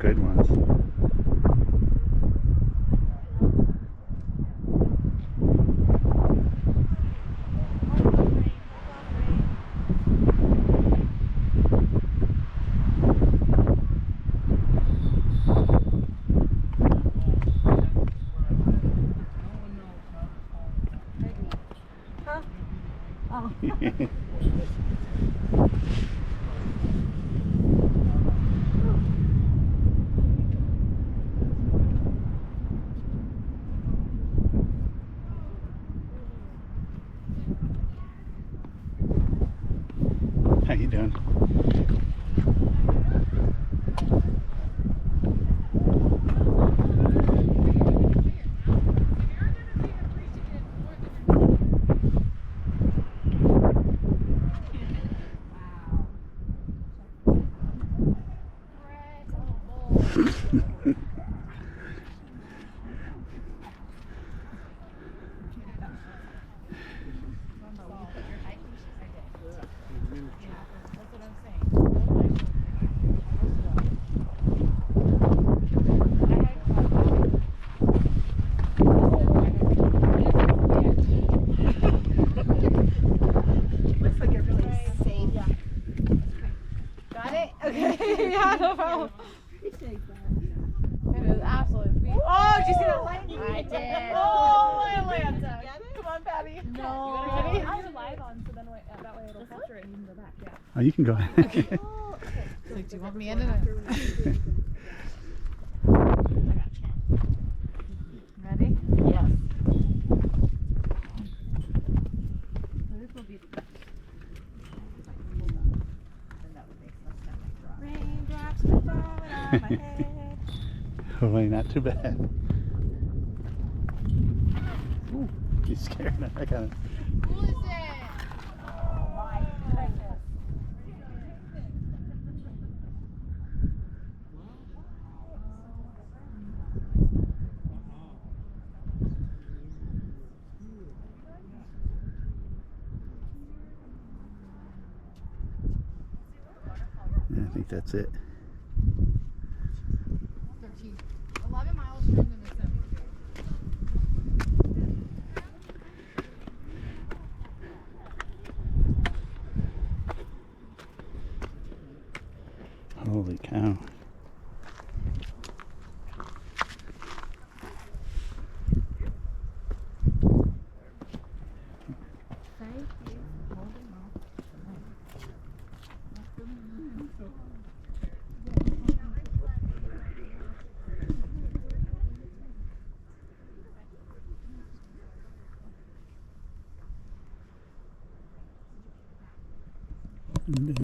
good ones. Oh. How you doing? Got it? Okay. Yeah, no problem. It is absolutely beautiful. Oh, did you see that light? I did. Oh, Atlanta. Come on, Patty. No. Ready? I have it live on, so then that way it'll capture it and you can go back. Yeah. Oh, you can go ahead. Okay. So, do you want me in it? Ready? Yes. So this will be raindrops are falling on my head. Hopefully not too bad. Ooh, you scared the heck out of me. Who is it? Oh my goodness. Yeah, I think that's it. 13. 11 miles turned into 72. Holy cow.